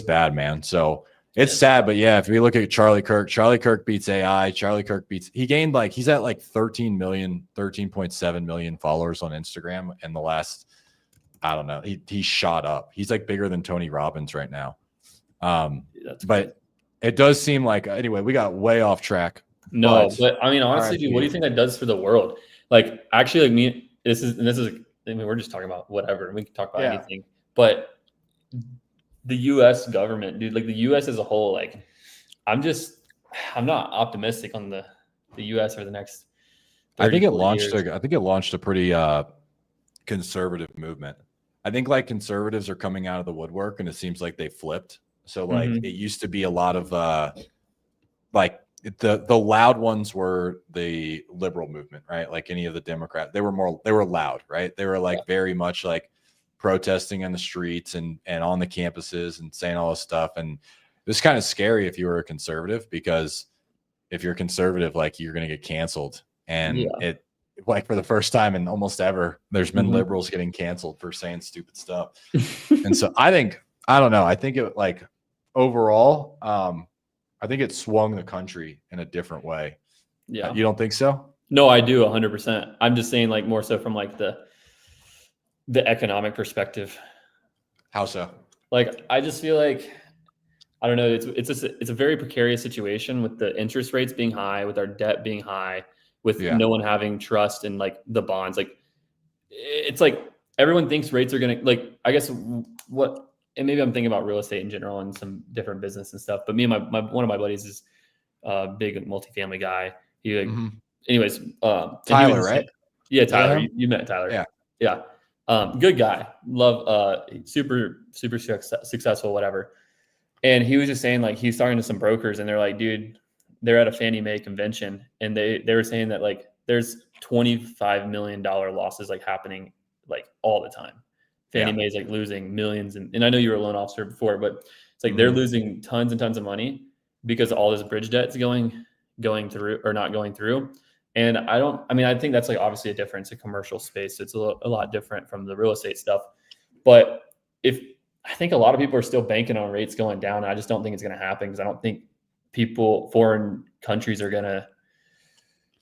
bad, man. So it's sad, but yeah, if we look at Charlie Kirk beats AI. He's at like 13.7 million followers on Instagram in the last, I don't know. He shot up. He's like bigger than Tony Robbins right now. That's But crazy. it does seem like, anyway, we got way off track. No, but I mean, honestly, dude, what do you RIP. think that does for the world? Like, actually, like me, I mean, we're just talking about whatever. We can talk about Yeah. anything, but the U.S. government, dude, like the U.S. as a whole, like, I'm not optimistic on the U.S. for the next 30, 40 years. I think it launched a pretty conservative movement. I think like conservatives are coming out of the woodwork and it seems like they flipped. So like it used to be a lot of like the loud ones were the liberal movement, right? Like any of the Democrats, they were loud, right? They were like very much like protesting in the streets and on the campuses and saying all this stuff. And it was kind of scary if you were a conservative because if you're conservative, like you're going to get canceled. And it, like for the first time in almost ever, there's been liberals getting canceled for saying stupid stuff. And so I don't know. I think it like overall, I think it swung the country in a different way. Yeah. You don't think so? No, I do 100%. I'm just saying like more so from like the economic perspective. How so? Like, I just feel like, I don't know. It's a very precarious situation with the interest rates being high, with our debt being high, with no one having trust in like the bonds. Like, it's like everyone thinks rates are going to, like, I guess and maybe I'm thinking about real estate in general and some different business and stuff. But me and one of my buddies is a big multifamily guy. He like, anyways, Tyler, right? Yeah, Tyler. You met Tyler. Yeah. Good guy. Love, super successful, whatever. And he was just saying like he's talking to some brokers and they're like, dude, they're at a Fannie Mae convention and they were saying that like there's $25 million losses like happening like all the time. Fannie Mae's like losing millions, and I know you were a loan officer before, but it's like they're losing tons and tons of money. because all this bridge debt is going through or not going through. And I think that's like obviously a difference in commercial space. It's a lot different from the real estate stuff. But if I think a lot of people are still banking on rates going down, and I just don't think it's going to happen because I don't think foreign countries are going to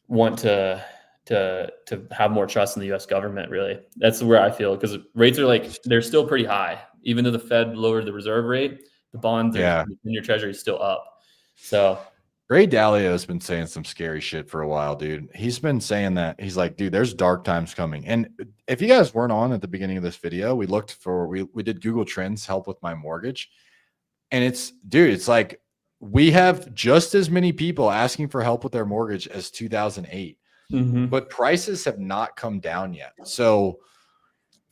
want to have more trust in the U.S. government. Really, that's where I feel, because rates are like, they're still pretty high, even though the Fed lowered the reserve rate. The bonds are in your treasury is still up. So Ray Dalio has been saying some scary shit for a while, dude. He's been saying that. He's like, dude, there's dark times coming. And if you guys weren't on at the beginning of this video, we did Google Trends help with my mortgage. And it's like we have just as many people asking for help with their mortgage as 2008. But prices have not come down yet. So,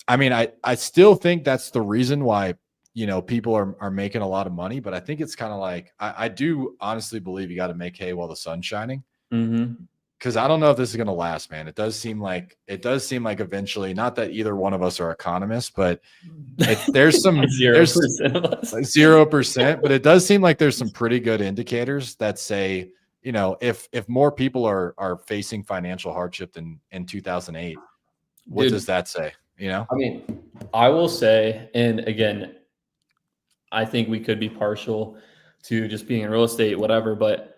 I mean, I still think that's the reason why, people are making a lot of money, but I think it's kind of like, I do honestly believe you got to make hay while the sun's shining. Because I don't know if this is going to last, man. It does seem like eventually, not that either one of us are economists, but there's some 0%, but it does seem like there's some pretty good indicators that say, if more people are facing financial hardship than in 2008, what does that say? I mean, I will say, and again, I think we could be partial to just being in real estate, whatever, but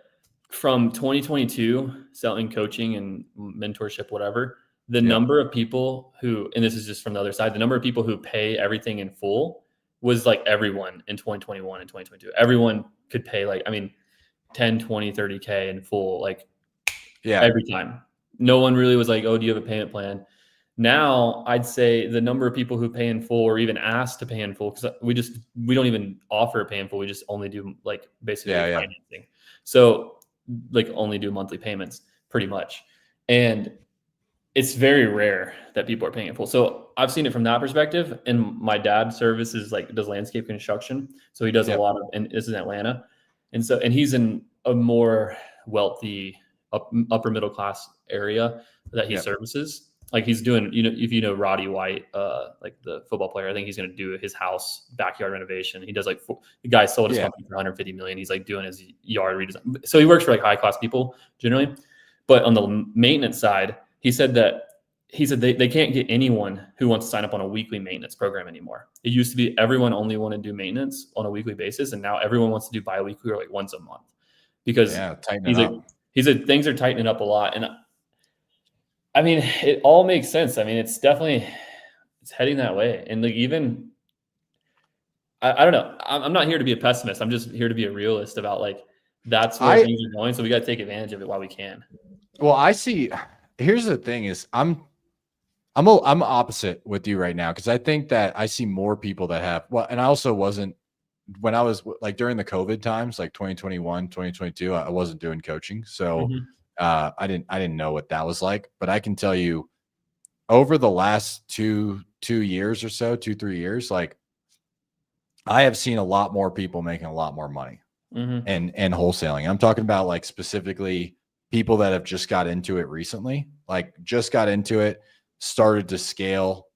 from 2022, selling coaching and mentorship, whatever, the number of people who, and this is just from the other side, the number of people who pay everything in full was like everyone in 2021 and 2022. Everyone could pay 10, 20, 30K in full, every time. No one really was like, oh, do you have a payment plan? Now I'd say the number of people who pay in full or even ask to pay in full, because we don't even offer pay in full. We just only do basically financing. So only do monthly payments pretty much. And it's very rare that people are paying in full. So I've seen it from that perspective. And my dad does landscape construction. So he does a lot of, and this is in Atlanta. And he's in a more wealthy upper middle class area that he services. He's doing, if you know Roddy White, the football player, I think he's going to do his house backyard renovation. He does the guy sold his company for 150 million. He's doing his yard redesign. So he works for high class people generally. But on the maintenance side, he said they can't get anyone who wants to sign up on a weekly maintenance program anymore. It used to be everyone only wanted to do maintenance on a weekly basis, and now everyone wants to do biweekly or once a month, because he said things are tightening up a lot. And I mean, it all makes sense. I mean, it's heading that way. And I don't know. I'm not here to be a pessimist. I'm just here to be a realist about that's where things are going. So we got to take advantage of it while we can. Well, here's the thing is I'm opposite with you right now, because I think that I see more people that have, and I also wasn't, when I was during the COVID times, 2021, 2022, I wasn't doing coaching. So I didn't know what that was like, but I can tell you over the last 2 years or so, 2-3 years, I have seen a lot more people making a lot more money and wholesaling. I'm talking about specifically people that have just got into it recently, started to scale,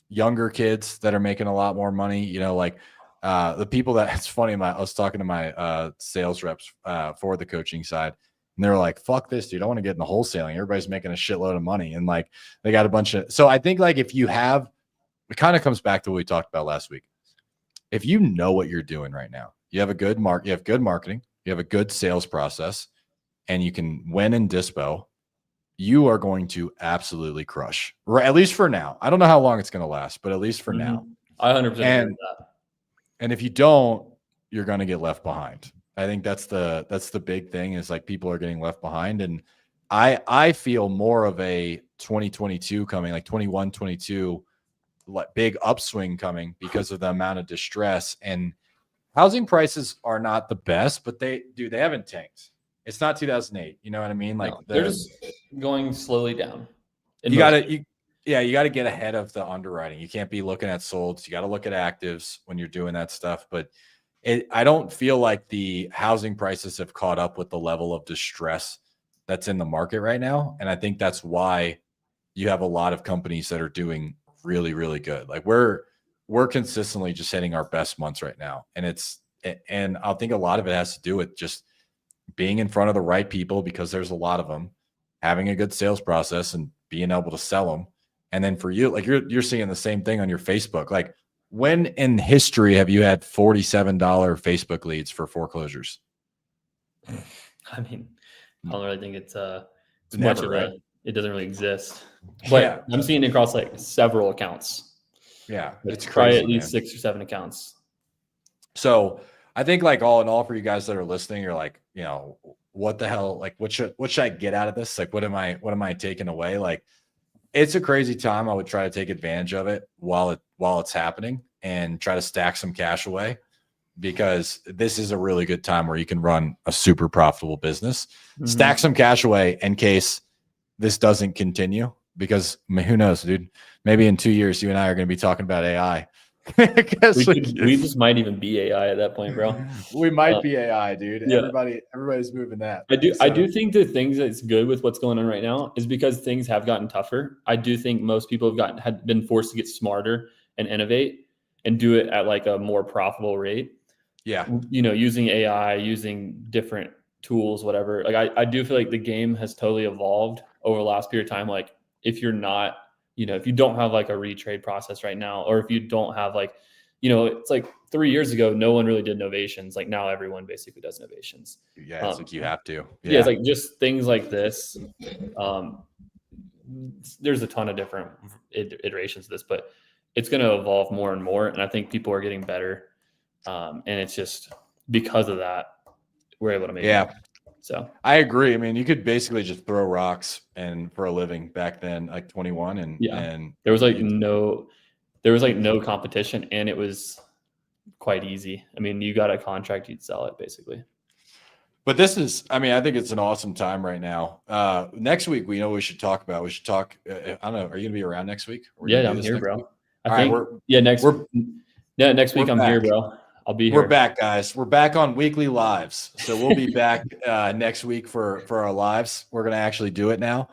younger kids that are making a lot more money, the people that, it's funny, I was talking to my sales reps for the coaching side, and they were like, fuck this, dude, I want to get into wholesaling. Everybody's making a shitload of money. And they got a bunch of, so I think if you have, it kind of comes back to what we talked about last week. If you know what you're doing right now, you have good marketing, you have a good sales process, and you can win in dispo, you are going to absolutely crush, right? At least for now. I don't know how long it's going to last, but at least for now. I 100% agree with that. And if you don't, you're going to get left behind. I think that's the big thing, is people are getting left behind. And I feel more of a 2022 coming, 21, 22, big upswing coming because of the amount of distress. And housing prices are not the best, but they haven't tanked. It's not 2008. You know what I mean? They're just going slowly down. You got to get ahead of the underwriting. You can't be looking at solds. You got to look at actives when you're doing that stuff. But I don't feel like the housing prices have caught up with the level of distress that's in the market right now. And I think that's why you have a lot of companies that are doing really, really good. We're consistently just hitting our best months right now. And And I think a lot of it has to do with just being in front of the right people, because there's a lot of them, having a good sales process and being able to sell them. And then for you, like you're seeing the same thing on your Facebook. Like, when in history have you had $47 Facebook leads for foreclosures? I mean, I don't really think it's Never, much of right? it doesn't really exist. But Yeah. I'm seeing it across like several accounts. Yeah. Like It's probably crazy, at least man. 6 or 7 accounts. So I think, like, all in all, for you guys that are listening, you're like, what the hell? Like, what should I get out of this? Like, what am I taking away? Like, it's a crazy time. I would try to take advantage of it while it's happening and try to stack some cash away, because this is a really good time where you can run a super profitable business. Mm-hmm. Stack some cash away in case this doesn't continue, because who knows, dude? Maybe in 2 years, you and I are going to be talking about AI. We just might even be AI at that point, bro. We might be AI, dude. Yeah. Everybody's moving that. I do think the things that's good with what's going on right now is because things have gotten tougher. I do think most people had been forced to get smarter and innovate and do it at like a more profitable rate. Yeah. Using AI, using different tools, whatever. Like I do feel like the game has totally evolved over the last period of time. Like if you're not, if you don't have like a retrade process right now, or if you don't have like, it's like 3 years ago, no one really did novations. Like now everyone basically does novations. Yeah, it's like you have to. Yeah, it's like just things like this. There's a ton of different iterations of this, but it's going to evolve more and more. And I think people are getting better. And it's just because of that, we're able to make it. So I agree. I mean, you could basically just throw rocks and for a living back then, like 21, and there was like no competition, and it was quite easy. I mean, you got a contract, you'd sell it basically. But this is, I think it's an awesome time right now. Next week, we should talk about. We should talk. I don't know. Are you going to be around next week? Yeah, I'm here, bro. Next week I'm here, bro. I'll be here. We're back, guys. We're back on weekly lives. So we'll be back next week for our lives. We're going to actually do it now.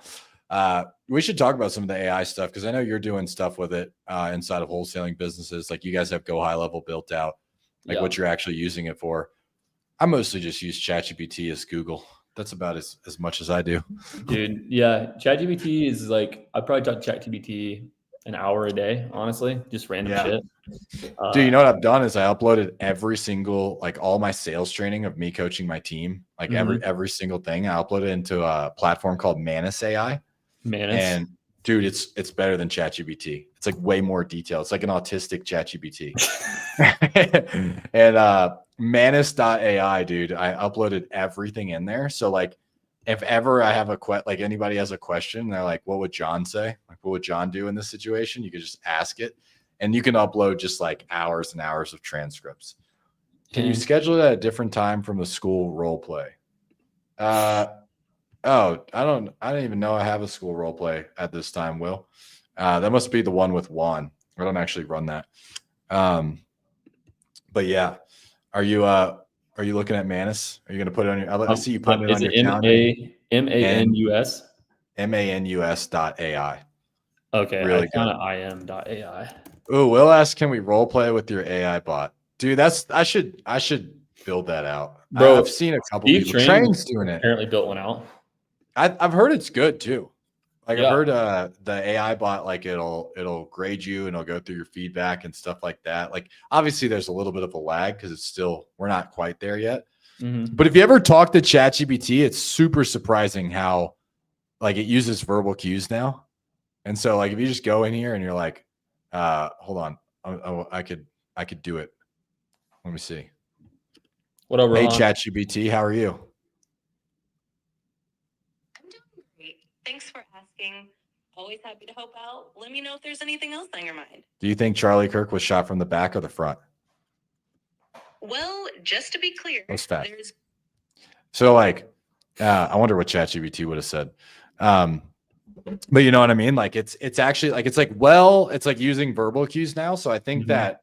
We should talk about some of the AI stuff, because I know you're doing stuff with it inside of wholesaling businesses. Like, you guys have Go High Level built out, like what you're actually using it for. I mostly just use ChatGPT as Google. That's about as much as I do. Dude, yeah. ChatGPT is like, I probably talk to ChatGPT an hour a day, honestly, just random shit. Dude, you know what I've done is I uploaded every single, like, all my sales training of me coaching my team, like every single thing. I uploaded into a platform called Manus AI. And dude, it's better than ChatGPT. It's like way more detailed. It's like an autistic ChatGPT. And Manus.ai, dude, I uploaded everything in there. So like, if ever I have like anybody has a question, they're like, what would John say? Like, what would John do in this situation? You could just ask it, and you can upload just like hours and hours of transcripts. Can you schedule it at a different time from the school role play? I don't even know I have a school role play at this time, Will. That must be the one with Juan. I don't actually run that. But yeah, are you looking at Manus? Are you going to put it on your? I see you putting it on your calendar. Manus? Manus.ai. Okay, really I found im.ai. Oh, Will asked, can we role play with your AI bot? Dude, I should build that out. Bro, I've seen a couple people. Train's doing it. Apparently built one out. I've heard it's good too. Like, I've heard the AI bot, like, it'll grade you and it'll go through your feedback and stuff like that. Like, obviously there's a little bit of a lag because we're not quite there yet. Mm-hmm. But if you ever talk to ChatGPT, it's super surprising how, like, it uses verbal cues now. And so, like, if you just go in here and you're like, hold on, I could do it. Let me see. What up, Hey, Rohan? ChatGPT, how are you? I'm doing great. Thanks for asking. Always happy to help out. Let me know if there's anything else on your mind. Do you think Charlie Kirk was shot from the back or the front? Well, just to be clear, so, like, I wonder what ChatGPT would have said. But you know what I mean? Like, it's actually like, it's like using verbal cues now. So I think that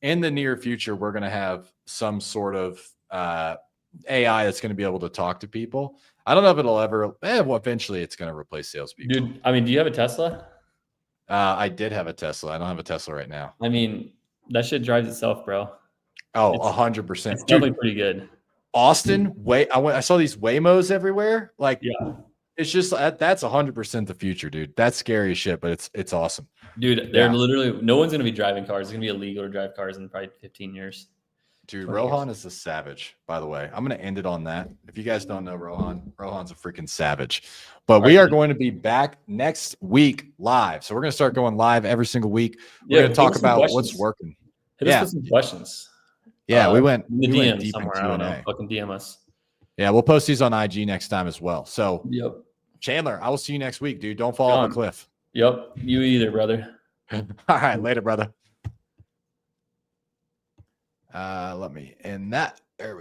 in the near future, we're going to have some sort of AI that's going to be able to talk to people. I don't know if it'll ever, well, eventually it's going to replace salespeople. Dude, I mean, do you have a Tesla? I did have a Tesla. I don't have a Tesla right now. I mean, that shit drives itself, bro. Oh, It's 100%. it's Dude, definitely pretty good. Austin, I saw these Waymos everywhere. Like, Yeah. it's just that's 100% the future, dude. That's scary as shit, but it's awesome. Dude, they're Yeah. literally no one's gonna be driving cars. It's gonna be illegal to drive cars in probably 15 years. Dude, 20 years. Rohan is a savage, by the way. I'm going to end it on that. If you guys don't know Rohan's a freaking savage. But we are going to be back next week live. So we're going to start going live every single week. We're Yeah, going to talk about what's working. Hit us with some questions. Yeah, we went in the we DM went deep somewhere. in I don't know. Q&A. Fucking DM us. Yeah, we'll post these on IG next time as well. So, Yep. Chandler, I will see you next week, dude. Don't fall off a cliff. Yep. You either, brother. All right, later, brother. Let me end that. There we go.